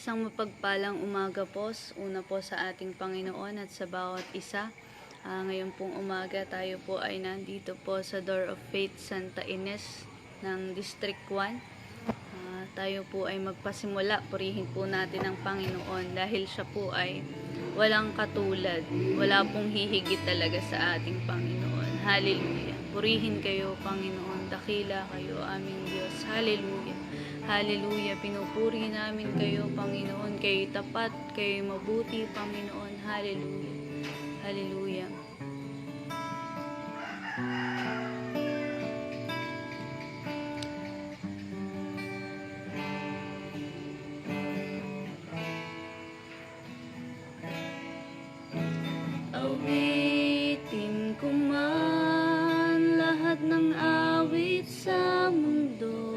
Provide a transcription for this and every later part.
Isang mapagpalang umaga po, una po sa ating Panginoon at sa bawat isa. Ngayon pong umaga tayo po ay nandito po sa Door of Faith Santa Ines ng District 1. Tayo po ay magpasimula, purihin po natin ang Panginoon dahil siya po ay walang katulad. Wala pong hihigit talaga sa ating Panginoon. Hallelujah. Purihin kayo, Panginoon. Dakila kayo, aming Diyos. Hallelujah. Hallelujah. Pinupuri namin kayo, Panginoon. Kayo tapat, kayo mabuti, Panginoon. Hallelujah. Hallelujah. Awitin ko man lahat ng awit sa mundo,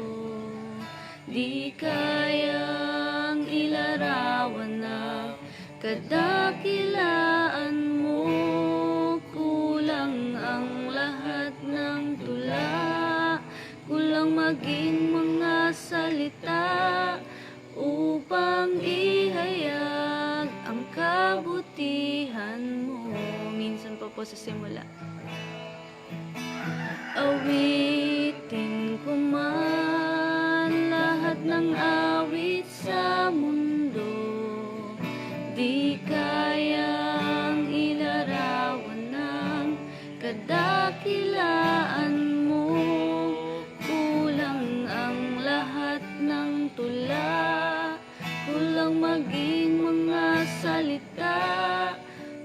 di kayang ilarawan na kadakilaan mo. Kulang ang lahat ng tula, kulang maging mga salita upang ihayag ang kabutihan mo. Minsan pa po sa simula. Awitin ko man lahat ng awit sa mundo, di kayang ilarawan ng kadakilaan mo. Kulang ang lahat ng tula, kulang maging mga salita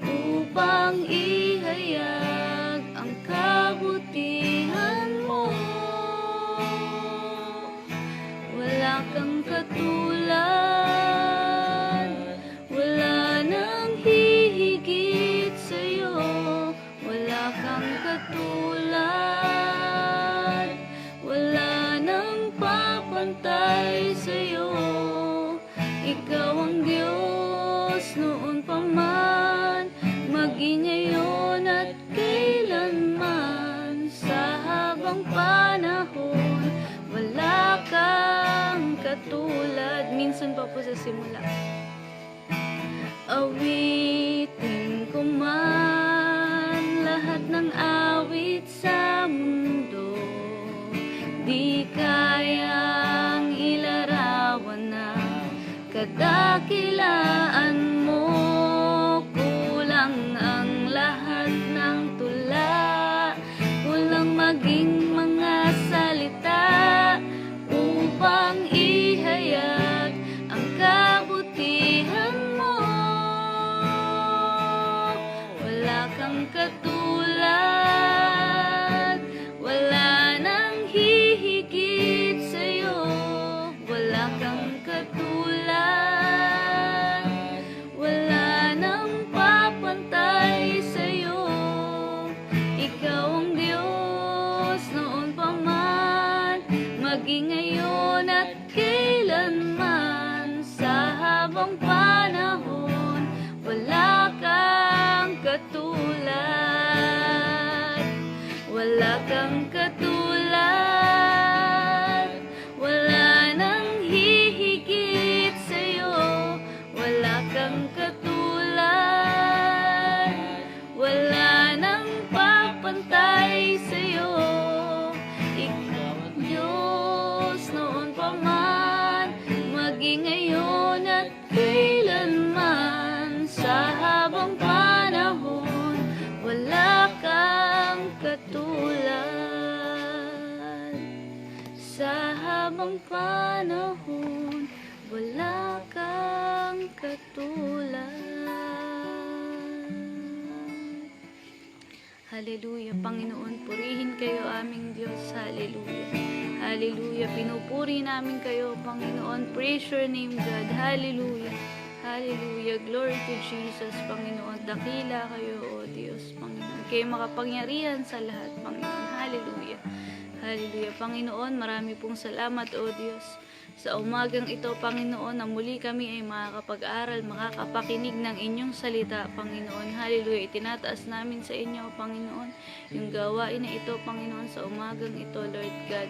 upang ihayag ang kabutihan mo. Wala kang katulad, wala nang hihigit sa'yo. Wala kang katulad, wala nang papantay sa'yo. Ikaw ang Diyos noon pa man, maging ngayon at kailanman. Sa habang panahon, wala kang katulad. Minsan pa po sa simula. Awitin ko man lahat ng awit sa mundo, di kayang ilarawan na kadakilaan mo. Kulang ang lahat ng tula, kulang maging mga salita upang ihayag ang kabutihan mo. Wala kang katulad, wala nang hihigit sa'yo. Wala kang katulad, wala nang papantay sa'yo. Ikaw ang Diyos noon pa man, maging ngayon at kailanman. Sa habang panahon, wala kang katulad. Wala kang katulad, wala nang hihigit sa'yo. Wala kang katulad, wala nang papantay sa'yo. Ikaw ang Diyos noon pa man, maging ngayon at kailanman. Sa habang panahon, wala kang katulad. Sa habang panahon, wala kang katulad. Hallelujah. Panginoon, purihin kayo aming Diyos. Hallelujah. Hallelujah. Pinupuri namin kayo, Panginoon. Praise your name, God. Hallelujah. Hallelujah. Glory to Jesus, Panginoon. Dakila kayo, O Diyos, Panginoon. Kayo makapangyarihan sa lahat, Panginoon. Hallelujah. Hallelujah. Panginoon, marami pong salamat, O Diyos. Sa umagang ito, Panginoon, na muli kami ay makakapag-aral, makakapakinig ng inyong salita, Panginoon. Hallelujah. Itinataas namin sa inyo, Panginoon, yung gawain na ito, Panginoon, sa umagang ito, Lord God.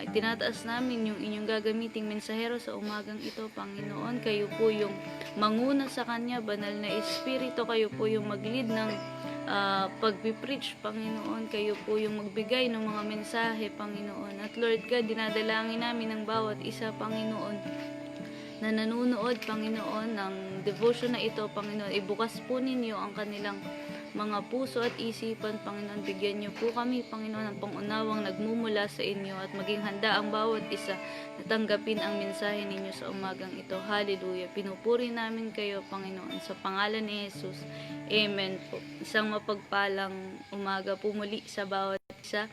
Itinataas namin yung inyong gagamiting mensahero sa umagang ito, Panginoon. Kayo po yung manguna sa kanya, banal na Espiritu. Kayo po yung mag-lead ng pagpipreach, Panginoon. Kayo po yung magbigay ng mga mensahe, Panginoon. At Lord God, dinadalangin namin ng bawat isa, Panginoon, na nanunood, Panginoon, ng devotion na ito, Panginoon. Ibukas po ninyo ang kanilang mga puso at isipan, Panginoon. Bigyan niyo po kami, Panginoon, ng pangunawang nagmumula sa inyo at maging handa ang bawat isa na tanggapin ang mensahe ninyo sa umagang ito. Hallelujah. Pinupuri namin kayo, Panginoon, sa pangalan ni Jesus. Amen po. Isang mapagpalang umaga po muli sa bawat isa.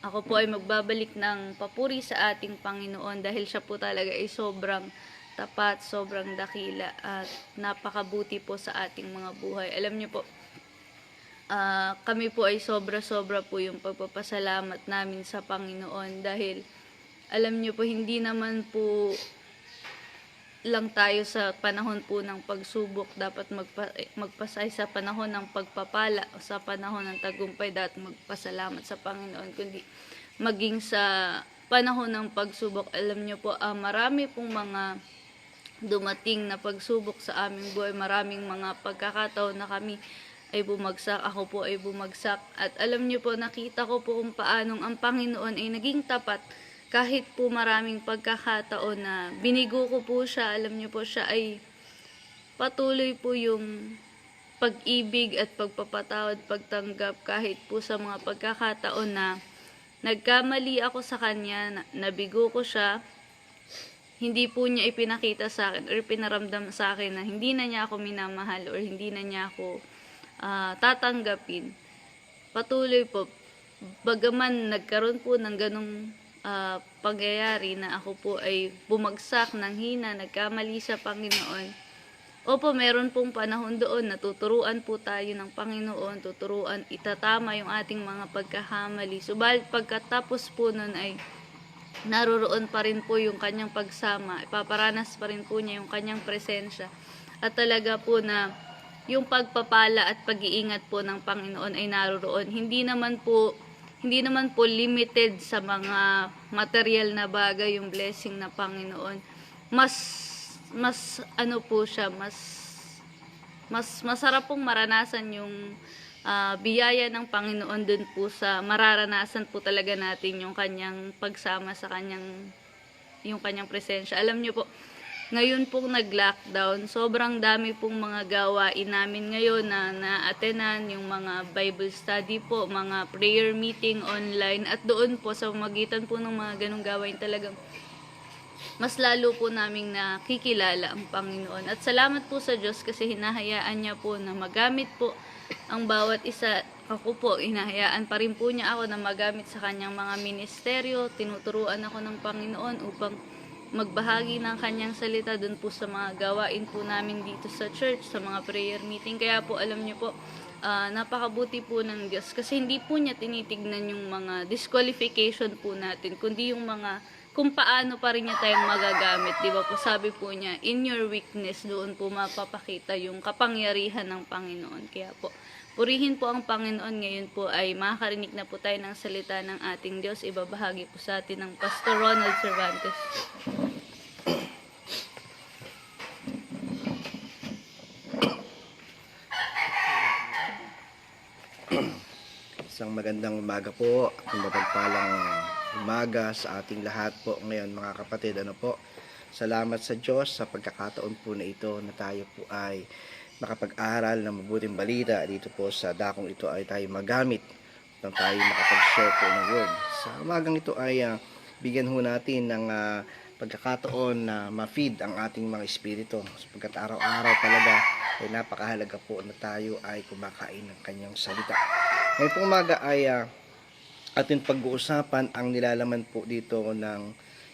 Ako po ay magbabalik ng papuri sa ating Panginoon dahil siya po talaga ay sobrang tapat, sobrang dakila at napakabuti po sa ating mga buhay. Alam niyo po, kami po ay sobra-sobra po yung pagpapasalamat namin sa Panginoon dahil alam niyo po, hindi naman po lang tayo sa panahon po ng pagsubok dapat magpasay sa panahon ng pagpapala o sa panahon ng tagumpay dapat magpasalamat sa Panginoon, kundi maging sa panahon ng pagsubok. Alam niyo po, marami pong mga dumating na pagsubok sa aming buhay. Maraming mga pagkakataon na kami ay bumagsak, ako po ay bumagsak. At alam niyo po, nakita ko po kung paanong ang Panginoon ay naging tapat kahit po maraming pagkakataon na binigo ko po siya. Alam niyo po, siya ay patuloy po yung pag-ibig at pagpapatawad, pagtanggap kahit po sa mga pagkakataon na nagkamali ako sa kanya, nabigo ko siya. Hindi po niya ipinakita sa akin or pinaramdam sa akin na hindi na niya ako minamahal or hindi na niya ako tatanggapin. Patuloy po, bagaman nagkaroon po ng ganong pangyayari na ako po ay bumagsak ng hina, nagkamali sa Panginoon. Opo, meron pong panahon doon na tuturuan po tayo ng Panginoon, tuturuan, itatama yung ating mga pagkakamali. Subalit pagkatapos po nun ay naroroon pa rin po yung kanyang pagsama, ipaparanas pa rin po niya yung kanyang presensya. At talaga po na yung pagpapala at pag-iingat po ng Panginoon ay naroroon. Hindi naman po limited sa mga material na bagay yung blessing na Panginoon. Mas ano po siya, mas masarap pong maranasan yung biyaya ng Panginoon dun po sa mararanasan po talaga natin yung kanyang pagsama sa yung kanyang presensya. Alam niyo po, ngayon pong nag-lockdown, sobrang dami pong mga gawain namin ngayon na na-attenan, yung mga Bible study po, mga prayer meeting online, at doon po sa magitan po ng mga ganong gawain talagang mas lalo po naming nakikilala ang Panginoon. At salamat po sa Diyos kasi hinahayaan niya po na magamit po ang bawat isa. Ako po, hinahayaan pa rin po niya ako na magamit sa kanyang mga ministeryo. Tinuturuan ako ng Panginoon upang magbahagi ng kanyang salita dun po sa mga gawain po namin dito sa church, sa mga prayer meeting. Kaya po, alam niyo po, napakabuti po ng Diyos kasi hindi po niya tinitignan yung mga disqualification po natin, kundi yung mga kung paano pa rin niya tayong magagamit. Diba po, sabi po niya, in your weakness, doon po mapapakita yung kapangyarihan ng Panginoon. Kaya po, purihin po ang Panginoon. Ngayon po ay makakarinig na po tayo ng salita ng ating Diyos. Ibabahagi po sa atin ng Pastor Ronald Cervantes. Isang magandang umaga po, at mapagpalang umaga sa ating lahat po ngayon mga kapatid. Salamat sa Diyos sa pagkakataon po na ito na tayo po ay makapag-aral ng mabuting balita dito po sa dakong ito ay tayo magamit upang tayo makapag-share po ng word. Sa umagang ito ay bigyan ho natin ng pagkakataon na ma-feed ang ating mga espiritu, sapagkat araw-araw talaga ay napakahalaga po na tayo ay kumakain ng kanyang salita. Ngayon pong umaga ay ating pag-uusapan ang nilalaman po dito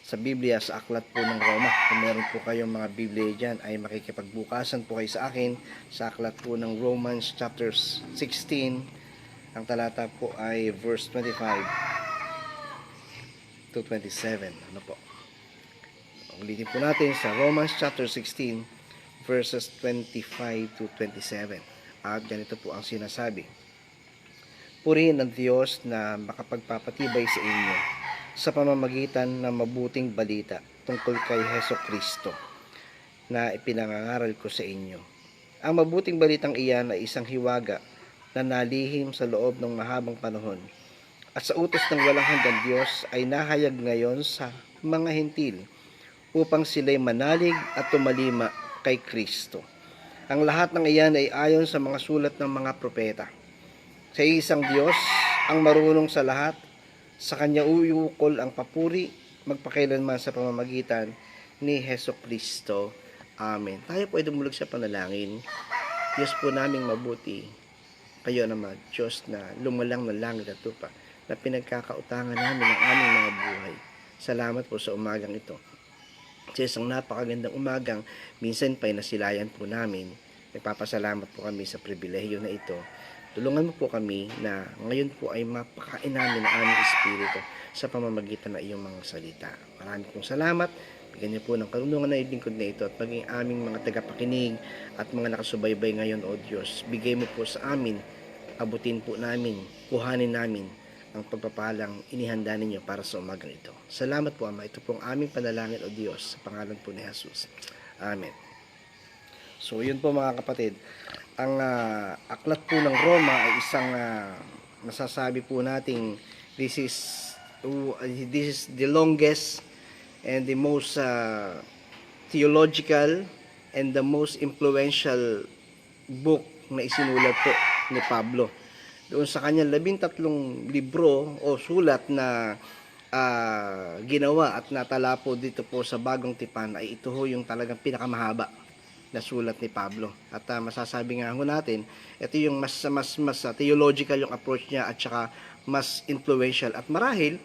sa Biblia sa aklat po ng Roma. Kung meron po kayong mga Biblia dyan ay makikipagbukasan po kayo sa akin sa aklat po ng Romans chapter 16. Ang talata po ay verse 25 to 27. Ulitin po natin sa Romans chapter 16 verses 25 to 27. At ganito po ang sinasabi: Purihin ang Diyos na makapagpapatibay sa inyo sa pamamagitan ng mabuting balita tungkol kay Heso Kristo na ipinangangaral ko sa inyo. Ang mabuting balitang iyan ay isang hiwaga na nalihim sa loob ng mahabang panahon at sa utos ng walang hanggang Diyos ay nahayag ngayon sa mga hentil upang sila'y manalig at tumalima kay Kristo. Ang lahat ng iyan ay ayon sa mga sulat ng mga propeta. Sa isang Diyos, ang marunong sa lahat, sa Kanya uyukol ang papuri, magpakailanman sa pamamagitan ni Heso Kristo. Amen. Tayo po ay dumulog sa panalangin. Diyos po naming mabuti, kayo naman, Diyos na lumalang ng langit at lupa, na pinagkakautangan namin ang aming mga buhay. Salamat po sa umagang ito. Sa isang napakagandang umagang, minsan pa'y nasilayan po namin. Nagpapasalamat po kami sa pribilehiyo na ito. Tulungan mo po kami na ngayon po ay mapakain namin ang aming espiritu sa pamamagitan ng iyong mga salita. Maraming pong salamat. Bigyan niyo po ng karunungan na lingkod na ito at maging aming mga tagapakinig at mga nakasubaybay ngayon, O Diyos. Bigay mo po sa amin, abutin po namin, kuhanin namin ang pagpapalang inihanda ninyo para sa umagang ito. Salamat po, Ama. Ito pong aming panalangin, O Diyos, sa pangalan po ni Jesus. Amen. So, yun po mga kapatid. Ang aklat po ng Roma ay isang masasabi po nating this is the longest and the most theological and the most influential book na isinulat po ni Pablo. Doon sa kanyang 13 libro o sulat na ginawa at natala po dito po sa Bagong Tipan ay ito ho yung talagang pinakamahaba na sulat ni Pablo. At masasabi nga ho natin, ito yung mas theological yung approach niya at saka mas influential. At marahil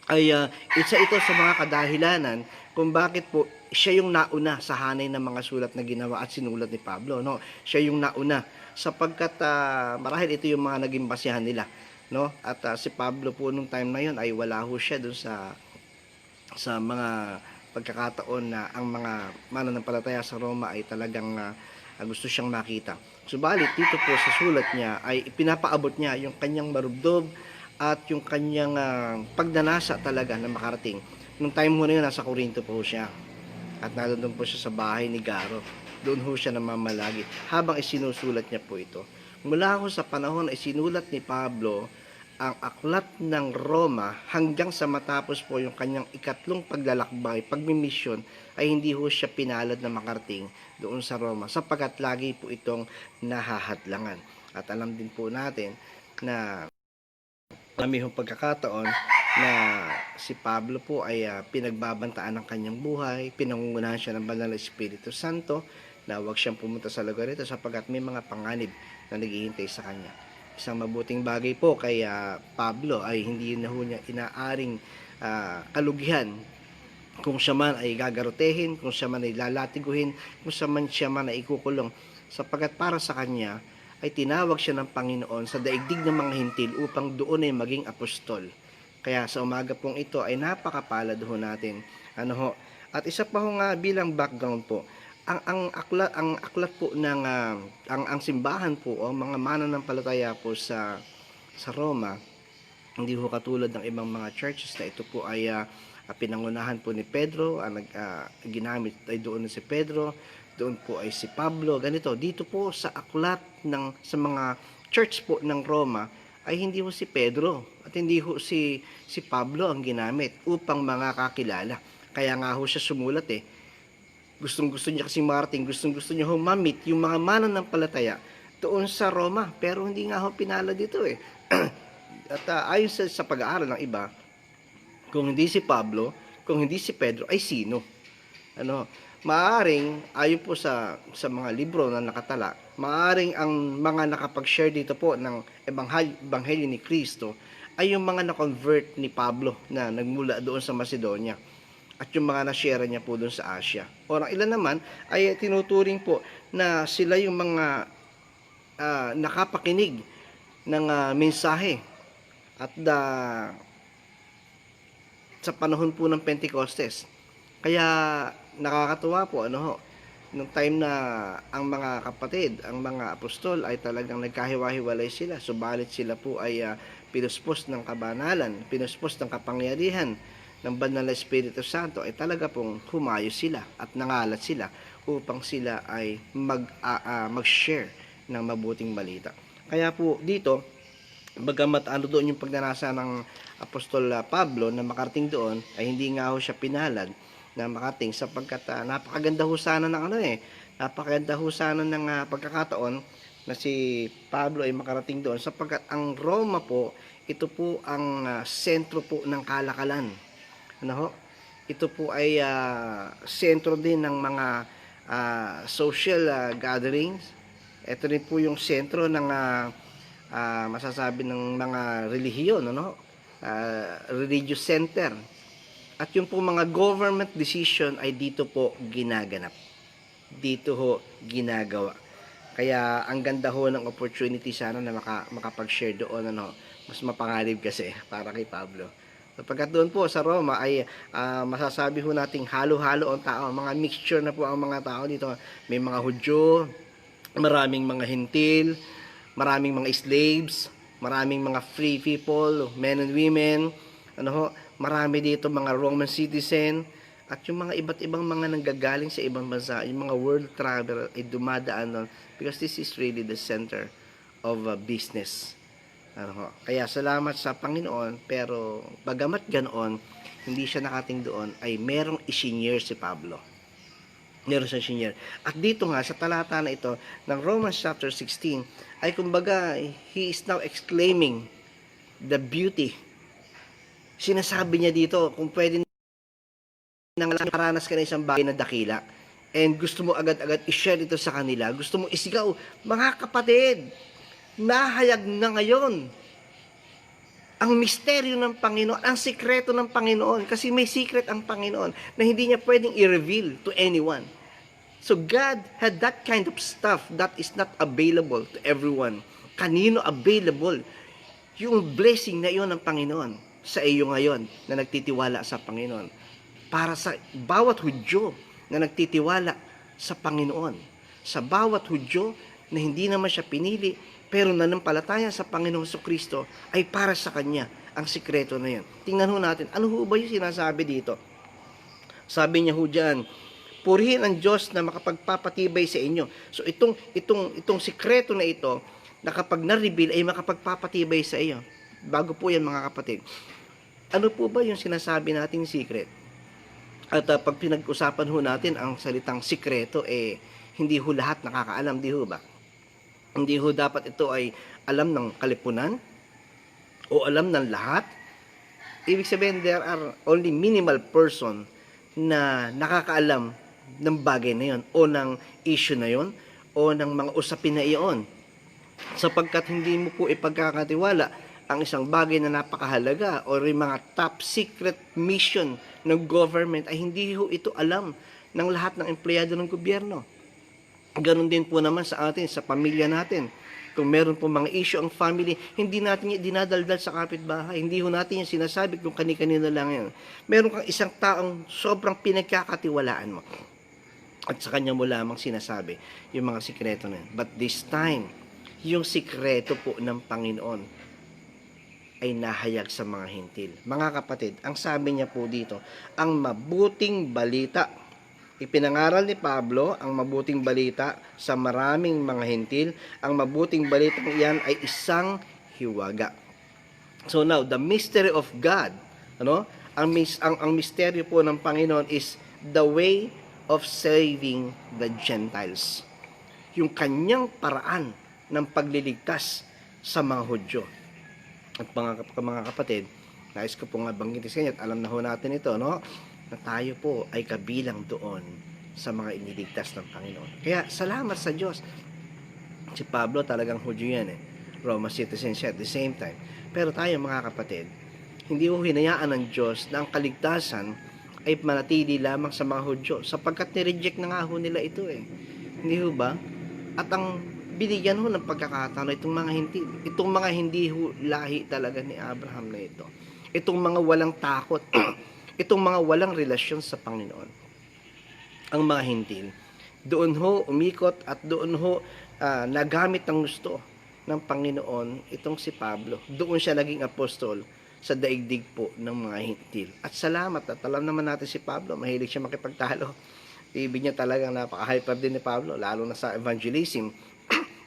ay isa ito sa mga kadahilanan kung bakit po siya yung nauna sa hanay ng mga sulat na ginawa at sinulat ni Pablo, no? Siya yung nauna sapagkat marahil ito yung mga naging basihan nila, no? At si Pablo po nung time na yun ay wala ho siya dun sa mga pagkakataon na ang mga mananampalataya sa Roma ay talagang gusto siyang makita. Subalit dito po sa sulat niya ay pinapaabot niya yung kanyang marubdob at yung kanyang pagdanasa talaga na makarating. Nung time mo na yun, nasa Corinto po siya. At nandun po siya sa bahay ni Garo. Doon ho siya namamalagi habang isinusulat niya po ito. Mula ho sa panahon na isinulat ni Pablo ang aklat ng Roma hanggang sa matapos po yung kanyang ikatlong paglalakbay, pagmimisyon, ay hindi ho siya pinalad na makarating doon sa Roma sapagkat lagi po itong nahahadlangan. At alam din po natin na kami hong pagkakataon na si Pablo po ay pinagbabantaan ng kanyang buhay, pinangungunahan siya ng Banal na Espiritu Santo na huwag siyang pumunta sa lugar ito sapagkat may mga panganib na naghihintay sa kanya. Isang mabuting bagay po kay Pablo ay hindi na ho niya inaaring kalugihan kung siya man ay gagarotehin, kung siya man ay lalatiguhin, kung siya man ay ikukulong sapagkat para sa kanya ay tinawag siya ng Panginoon sa daigdig ng mga hintil upang doon ay maging apostol. Kaya sa umaga pong ito ay napakapalad ho natin. At isa pa ho nga bilang background po, ang aklat po ng ang simbahan po o mga mananampalataya po sa Roma, hindi ho katulad ng ibang mga churches na ito po ay pinangunahan po ni Pedro, ginamit ay doon si Pedro, doon po ay si Pablo, ganito. Dito po sa aklat sa mga church po ng Roma ay hindi ho si Pedro at hindi ho si Pablo ang ginamit upang mga kakilala. Kaya nga ho siya sumulat Gustong-gusto niya kasi Martin, gustong-gusto niya humamit yung mga mananampalataya doon sa Roma. Pero hindi nga ho pinala dito At ayon sa pag-aaral ng iba, kung hindi si Pablo, kung hindi si Pedro, ay sino? Maaring, ayon po sa mga libro na nakatala, maaring ang mga nakapag-share dito po ng Ebanghelyo ni Kristo ay yung mga na-convert ni Pablo na nagmula doon sa Macedonia at yung mga na-share niya po doon sa Asia. O ang ilan naman ay tinuturing po na sila yung mga nakapakinig ng mensahe at sa panahon po ng Pentecostes. Kaya nakakatuwa po nung time na ang mga kapatid, ang mga apostol ay talagang nagkahiwa-hiwalay sila. Subalit sila po ay pinuspos ng kabanalan, pinuspos ng kapangyarihan ng banal na Espiritu Santo, ay talaga pong humayo sila at nangalat sila upang sila ay mag-share ng mabuting balita. Kaya po dito, bagamat ano doon yung pagnanasa ng Apostol Pablo na makarating doon, ay hindi nga ho siya pinalad na makarating sapagkat napakaganda ho sana ng napakaganda ho sana ng pagkakataon na si Pablo ay makarating doon sapagkat ang Roma po, ito po ang sentro po ng kalakalan. Ano ho? Ito po ay sentro din ng mga social gatherings. Ito rin po yung sentro ng masasabi ng mga relihiyon, ano? Religious center. At yung po mga government decision ay dito po ginaganap. Dito ho ginagawa. Kaya ang ganda ho ng opportunity sana na makapag-share doon, ano? Mas mapanganib kasi para kay Pablo. Sapagkat doon po sa Roma ay masasabi ho nating halo-halo ang tao, mga mixture na po ang mga tao dito. May mga Hudyo, maraming mga Hentil, maraming mga slaves, maraming mga free people, men and women, ano ho, marami dito mga Roman citizen, at yung mga iba't ibang mga nanggagaling sa ibang bansa, yung mga world traveler ay dumadaan doon because this is really the center of business. Ano ho. Kaya salamat sa Panginoon, pero bagamat ganoon, hindi siya nakating doon, ay merong isinyer si Pablo. Meron siyang sinyer. At dito nga, sa talata na ito, ng Romans chapter 16, ay kumbaga, he is now exclaiming the beauty. Sinasabi niya dito, kung pwede nang nakaranas ka na isang bagay na dakila, and gusto mo agad-agad i-share ito sa kanila, gusto mo isigaw, mga kapatid, nahayag na ngayon ang misteryo ng Panginoon, ang sikreto ng Panginoon, kasi may secret ang Panginoon na hindi niya pwedeng i-reveal to anyone. So God had that kind of stuff that is not available to everyone. Kanino available? Yung blessing na iyon ng Panginoon sa iyo ngayon na nagtitiwala sa Panginoon. Para sa bawat Hudyo na nagtitiwala sa Panginoon. Sa bawat Hudyo na hindi naman siya pinili, pero nanampalataya sa Panginoong Kristo ay para sa Kanya ang sikreto na yan. Tingnan ho natin, ano ho ba yung sinasabi dito? Sabi niya ho dyan, purihin ang Diyos na makapagpapatibay sa inyo. So itong sikreto na ito, na kapag na-reveal ay makapagpapatibay sa iyo. Bago po yan mga kapatid. Ano po ba yung sinasabi nating secret? At pag pinag-usapan ho natin ang salitang sikreto, hindi ho lahat nakakaalam, di ho ba? Hindi ho dapat ito ay alam ng kalipunan o alam ng lahat. Ibig sabihin, there are only minimal person na nakakaalam ng bagay na yon o ng issue na yon o ng mga usapin na iyon. Sapagkat hindi mo po ipagkakatiwala ang isang bagay na napakahalaga o yung mga top secret mission ng government ay hindi ho ito alam ng lahat ng empleyado ng gobyerno. Ganon din po naman sa atin, sa pamilya natin. Kung meron po mga issue ang family, hindi natin yung dinadaldal sa kapitbahay. Hindi ho natin yung sinasabi kung kani-kanino lang yan. Meron kang isang taong sobrang pinagkakatiwalaan mo. At sa kanya mo lamang sinasabi yung mga sikreto na yan. But this time, yung sikreto po ng Panginoon ay nahayag sa mga hintil. Mga kapatid, ang sabi niya po dito, ang mabuting balita. Ipinangaral ni Pablo ang mabuting balita sa maraming mga hintil. Ang mabuting balitang iyan ay isang hiwaga. So now, the mystery of God, ang misteryo po ng Panginoon is the way of saving the Gentiles. Yung kanyang paraan ng pagliligtas sa mga Hudyo. At mga kapatid, nais ko po nga banggitin sa inyo at alam na ho natin ito, no? Na tayo po ay kabilang doon sa mga iniligtas ng Panginoon. Kaya salamat sa Diyos. Si Pablo talagang Hudyo yan Roman citizen siya at the same time. Pero tayo mga kapatid, hindi ho hinayaan ng Diyos na ang kaligtasan ay manatili lamang sa mga Hudyo sapagkat nireject na nga ho nila ito Hindi ho ba? At ang binigyan ho ng pagkakataon itong mga hindi ho lahi talaga ni Abraham na ito. Itong mga walang takot itong mga walang relasyon sa Panginoon, ang mga hintil, doon ho umikot at doon ho nagamit ng gusto ng Panginoon itong si Pablo. Doon siya naging apostol sa daigdig po ng mga hintil. At salamat at alam naman natin si Pablo, mahilig siya makipagtalo. Ibig niya talagang napaka-hyper din ni Pablo, lalo na sa evangelism.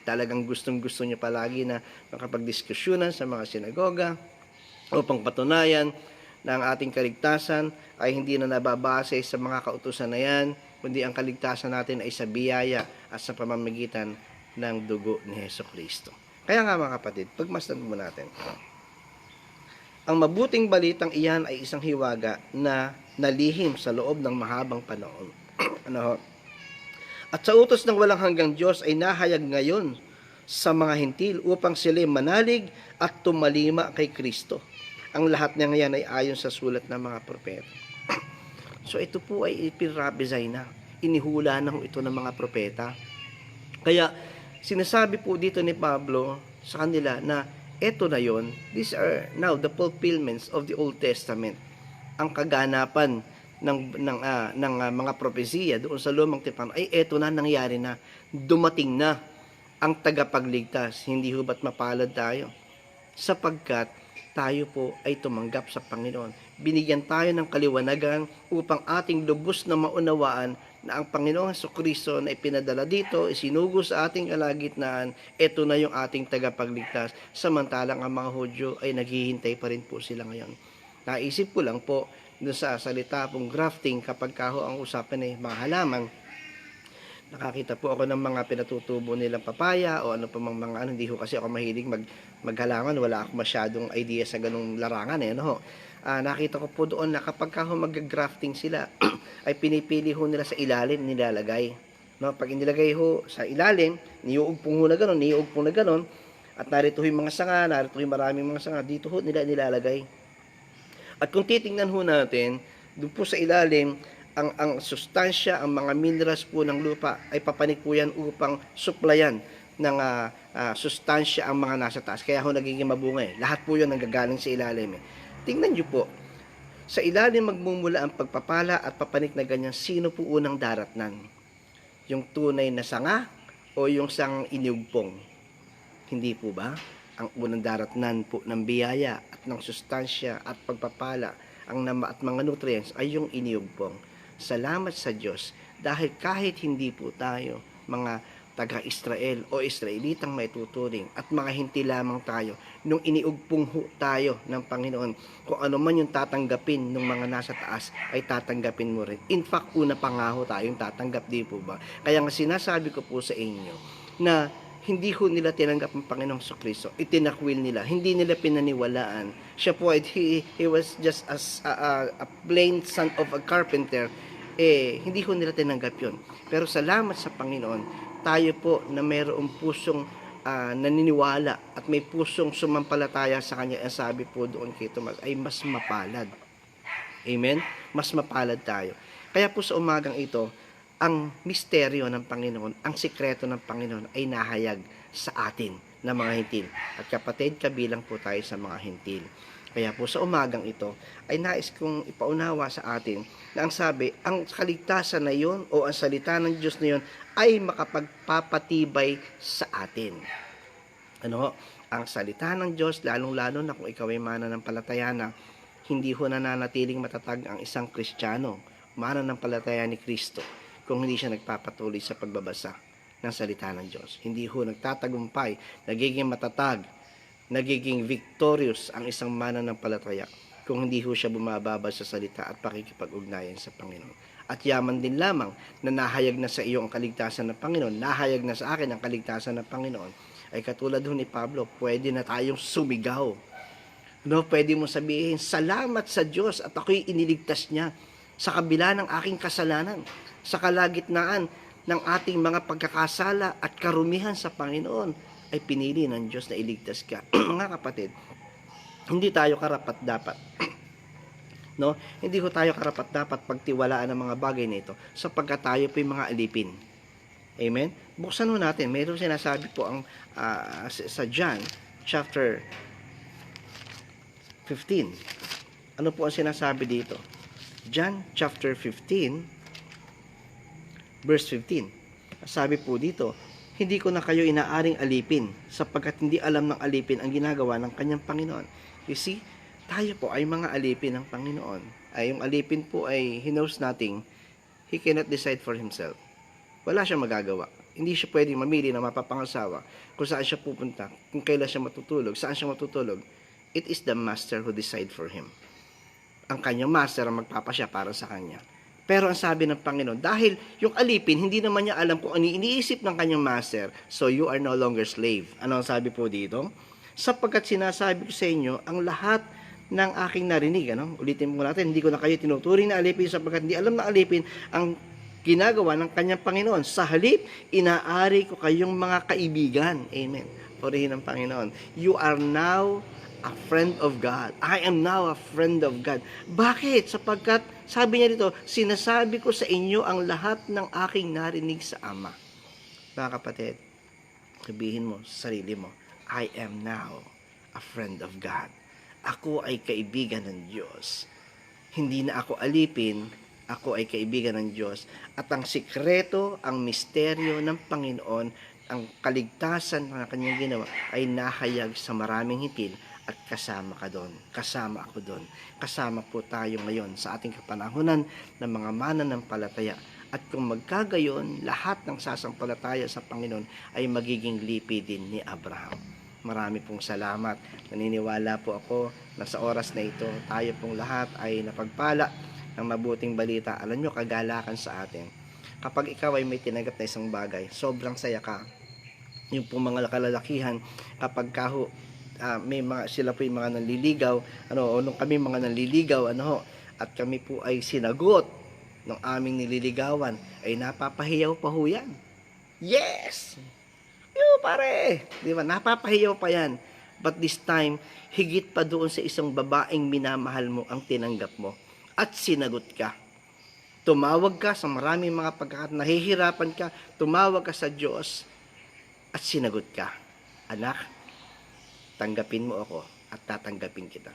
Talagang gustong-gusto niya palagi na makapagdiskusyonan sa mga sinagoga upang patunayan na ang ating kaligtasan ay hindi na nababase sa mga kautusan na yan, kundi ang kaligtasan natin ay sa biyaya at sa pamamagitan ng dugo ni Hesukristo. Kaya nga mga kapatid, pagmasdan mo natin. Ang mabuting balitang iyan ay isang hiwaga na nalihim sa loob ng mahabang panahon. At sa utos ng walang hanggang Diyos ay nahayag ngayon sa mga hintil upang sila manalig at tumalima kay Kristo. Ang lahat ng yan ay ayon sa sulat ng mga propeta. So ito po ay ipinrabisay na. Inihula na ito ng mga propeta. Kaya sinasabi po dito ni Pablo sa kanila na eto na yon. These are now the fulfillments of the Old Testament. Ang kaganapan ng mga propesiya doon sa lumang tipan ay eto na, nangyari na. Dumating na ang tagapagligtas. Hindi ho ba't mapalad tayo? Sapagkat tayo po ay tumanggap sa Panginoon. Binigyan tayo ng kaliwanagan upang ating lubos na maunawaan na ang Panginoong Hesukristo na ipinadala dito, isinugo sa ating kalagitnaan, ito na yung ating tagapagligtas. Samantalang ang mga Hudyo ay naghihintay pa rin po sila ngayon. Naisip ko lang po doon sa salita pong grafting kapag kaho ang usapan ay mga halaman. Nakakita po ako ng mga pinatutubo nilang papaya o ano pa mga ano, hindi ho kasi ako mahilig maghalaman, wala ako masyadong idea sa ganung larangan nakita ko po doon na kapag ka mag-grafting sila ay pinipili ho nila sa ilalim nilalagay. Pag inilagay ho sa ilalim, niuugpong ho na ganon, at narito ho yung mga sanga, narito ho yung maraming mga sanga, dito ho nila nilalagay. At kung titingnan ho natin, doon po sa ilalim, ang sustansya, ang mga minerals po ng lupa ay papanik po yan upang suplayan ng sustansya ang mga nasa taas. Kaya ho nagiging mabunga Lahat po yun nanggagaling sa ilalim Tingnan nyo po, sa ilalim magmumula ang pagpapala at papanik na ganyan, sino po unang daratnan? Yung tunay na sanga o yung sang iniugpong? Hindi po ba? Ang unang daratnan po ng biyaya at ng sustansya at pagpapala at mga nutrients ay yung iniugpong. Salamat sa Diyos dahil kahit hindi po tayo mga taga-Israel o Israelitang may tuturing at mga hinti lamang tayo, nung iniugpong tayo ng Panginoon, kung ano man yung tatanggapin ng mga nasa taas, ay tatanggapin mo rin. In fact, una pa nga ho tayong tatanggap, di po ba? Kaya nga sinasabi ko po sa inyo na hindi ho nila tinanggap ang Panginoong Kristo, itinakwil nila, hindi nila pinaniwalaan. Siya po, he was just a plain son of a carpenter, hindi ho nila tinanggap yun. Pero salamat sa Panginoon, tayo po na mayroong pusong naniniwala at may pusong sumampalataya sa Kanya, ang sabi po doon kay Tomas, ay mas mapalad. Amen? Mas mapalad tayo. Kaya po sa umagang ito, ang misteryo ng Panginoon, ang sikreto ng Panginoon ay nahayag sa atin na mga hintil. At kapatid, kabilang po tayo sa mga hintil. Kaya po sa umagang ito, ay nais kong ipaunawa sa atin na ang sabi, ang kaligtasan na yon o ang salita ng Diyos na yon ay makapagpapatibay sa atin. Ang salita ng Diyos, lalong-lalo na kung ikaw ay mananampalataya na, hindi ho nananatiling matatag ang isang Kristiyano, mananampalataya ni Kristo, kung hindi siya nagpapatuloy sa pagbabasa ng salita ng Diyos. Hindi ho nagtatagumpay, nagiging matatag, nagiging victorious ang isang mananampalataya kung hindi ho siya bumababa sa salita at pakikipag-ugnayan sa Panginoon. At yaman din lamang na nahayag na sa iyo ang kaligtasan ng Panginoon, nahayag na sa akin ang kaligtasan ng Panginoon, ay katulad ho ni Pablo, pwede na tayong sumigaw. Pwede mo sabihin, salamat sa Diyos at ako'y iniligtas niya sa kabila ng aking kasalanan, sa kalagitnaan ng ating mga pagkakasala at karumihan sa Panginoon, ay pinili ng Diyos na iligtas ka. Mga kapatid, hindi tayo karapat-dapat. Hindi ko tayo karapat-dapat pagtiwalaan ng mga bagay na ito sapagkat tayo po yung mga alipin. Amen? Buksan mo natin. Mayroon sinasabi po sa John chapter 15. Ano po ang sinasabi dito? John chapter 15 verse 15. Sabi po dito, hindi ko na kayo inaaring alipin sapagkat hindi alam ng alipin ang ginagawa ng kanyang Panginoon. You see, tayo po ay mga alipin ng Panginoon. Ay yung alipin po ay he knows nothing. He cannot decide for himself. Wala siyang magagawa. Hindi siya pwedeng mamili na mapapangasawa kung saan siya pupunta, kung kailan siya matutulog, saan siya matutulog. It is the master who decide for him. Ang kanyang master ang magpapasya para sa kanya. Pero ang sabi ng Panginoon, dahil yung alipin, hindi naman niya alam kung ano iniisip ng kanyang master, so you are no longer slave. Ano ang sabi po dito? Sapagkat sinasabi ko sa inyo, ang lahat ng aking narinig, ulitin mo natin, hindi ko na kayo tinuturing na alipin sapagkat hindi alam na alipin ang ginagawa ng kanyang Panginoon. Sa halip, inaari ko kayong mga kaibigan. Amen. Purihin ng Panginoon. You are now a friend of God. I am now a friend of God. Bakit? Sapagkat, sabi niya dito, sinasabi ko sa inyo ang lahat ng aking narinig sa Ama. Mga kapatid, sabihin mo sa sarili mo, I am now a friend of God. Ako ay kaibigan ng Diyos. Hindi na ako alipin, ako ay kaibigan ng Diyos. At ang sikreto, ang misteryo ng Panginoon, ang kaligtasan na kanyang ginawa, ay nahayag sa maraming hitil at kasama ka doon. Kasama ako doon. Kasama po tayo ngayon sa ating kapanahunan ng mga mananampalataya. At kung magkagayon, lahat ng sasampalataya sa Panginoon ay magiging lipi din ni Abraham. Marami pong salamat. Naniniwala po ako na sa oras na ito, tayo pong lahat ay napagpala ng mabuting balita. Alam nyo, kagalakan sa atin. Kapag ikaw ay may tinanggap na isang bagay, sobrang saya ka. Yung pong mga kalalakihan, kapag kaho, may mga, sila po yung mga nanliligaw, nung kami mga nanliligaw, at kami po ay sinagot ng aming nililigawan, ay napapahiyaw pa ho yan. Yes! Yo, pare! Di ba? Napapahiyaw pa yan. But this time, higit pa doon sa isang babaeng minamahal mo ang tinanggap mo. At sinagot ka. Tumawag ka sa maraming mga nahihirapan ka, tumawag ka sa Diyos, at sinagot ka. Anak, tanggapin mo ako at tatanggapin kita.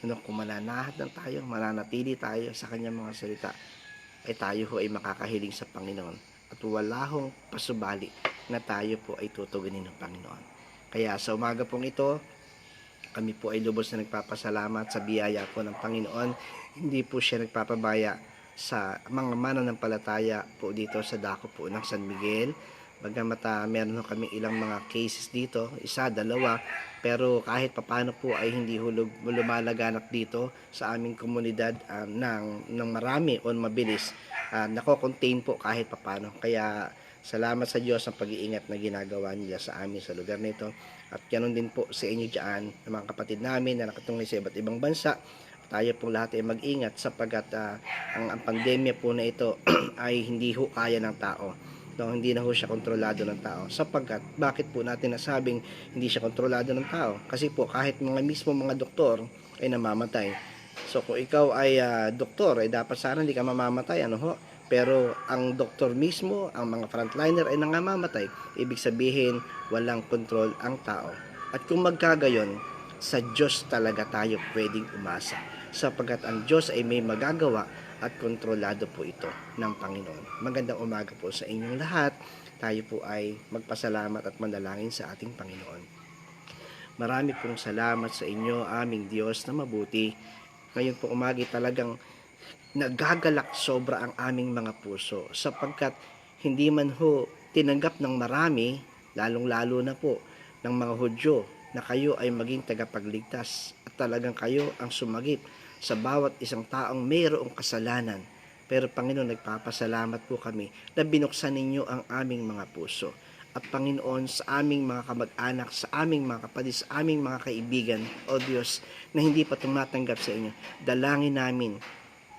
Kung mananahat lang tayo, mananatili tayo sa kanyang mga salita, ay tayo ho ay makakahiling sa Panginoon. At wala hong pasubali na tayo po ay tutugunin ng Panginoon. Kaya sa umaga pong ito, kami po ay lubos na nagpapasalamat sa biyaya po ng Panginoon. Hindi po siya nagpapabaya sa mga mananampalataya po dito sa dako po ng San Miguel. Bagamat meron kami ilang mga cases dito, isa, dalawa, pero kahit papano po ay hindi lumalaganap dito sa aming komunidad ng marami o mabilis. Nako-contain po kahit papano. Kaya salamat sa Diyos ang pag-iingat na ginagawa niya sa amin sa lugar nito. At ganoon din po sa inyo dyan, mga kapatid namin na nakatungay sa iba't ibang bansa. Tayo po lahat ay mag-ingat sapagkat ang pandemya po na ito ay hindi ho kaya ng tao. No, hindi na ho siya kontrolado ng tao. Sapagkat, bakit po natin nasabing hindi siya kontrolado ng tao? Kasi po, kahit mga doktor ay namamatay. So, kung ikaw ay doktor, ay dapat sana hindi ka mamamatay, Pero, ang doktor mismo, ang mga frontliner ay nangamamatay. Ibig sabihin, walang kontrol ang tao. At kung magkagayon, sa Diyos talaga tayo pwedeng umasa. Sapagkat ang Diyos ay may magagawa at kontrolado po ito ng Panginoon. Magandang umaga po sa inyong lahat. Tayo po ay magpasalamat at manalangin sa ating Panginoon. Marami pong salamat sa inyo, aming Diyos na mabuti. Ngayon po umaga talagang nagagalak sobra ang aming mga puso sapagkat hindi man ho tinanggap ng marami, lalong-lalo na po ng mga Hudyo, na kayo ay maging tagapagligtas at talagang kayo ang sumagip sa bawat isang taong mayroong kasalanan. Pero Panginoon, nagpapasalamat po kami na binuksan ninyo ang aming mga puso. At Panginoon, sa aming mga kamag-anak, sa aming mga kapatid, sa aming mga kaibigan, O Diyos, na hindi pa tumatanggap sa inyo, dalangin namin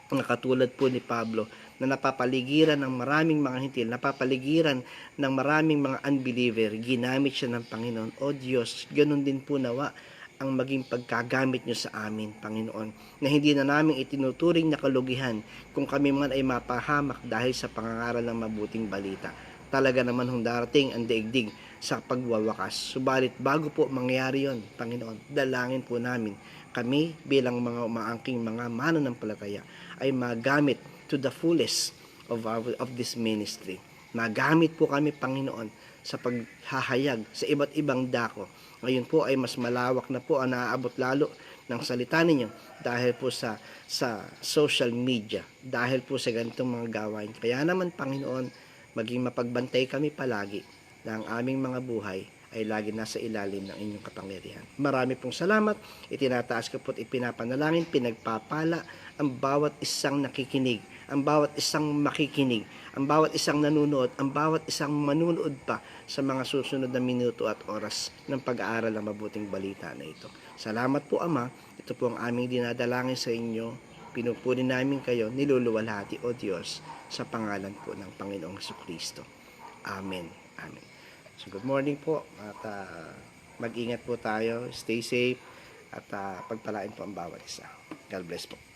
na katulad po ni Pablo, na napapaligiran ng maraming mga hintil, napapaligiran ng maraming mga unbeliever, ginamit siya ng Panginoon. O Diyos, ganun din po nawa ang maging pagkagamit nyo sa amin, Panginoon, na hindi na namin itinuturing na kalugihan kung kami man ay mapahamak dahil sa pangangaral ng mabuting balita. Talaga naman hong darating ang daigdig sa pagwawakas. Subalit bago po mangyari yon, Panginoon, dalangin po namin kami bilang mga umaangking mga mananampalataya ay magamit to the fullest of this ministry. Magamit po kami, Panginoon, sa paghahayag sa iba't ibang dako. Ngayon po ay mas malawak na po ang naaabot lalo ng salita ninyo dahil po sa social media, dahil po sa ganitong mga gawain. Kaya naman, Panginoon, maging mapagbantay kami palagi na ang aming mga buhay ay lagi nasa ilalim ng inyong kapangyarihan. Marami pong salamat. Itinataas ko po at ipinapanalangin, pinagpapala ang bawat isang nakikinig, ang bawat isang makikinig, ang bawat isang nanunood, ang bawat isang manunood pa sa mga susunod na minuto at oras ng pag-aaral ng mabuting balita na ito. Salamat po, Ama. Ito po ang aming dinadalangin sa inyo. Pinupuri namin kayo, niluluwalhati, O Diyos, sa pangalan po ng Panginoong Jesucristo. Amen. Amen. So good morning po at mag-ingat po tayo, stay safe at pagpalain po ang bawat isa. God bless po.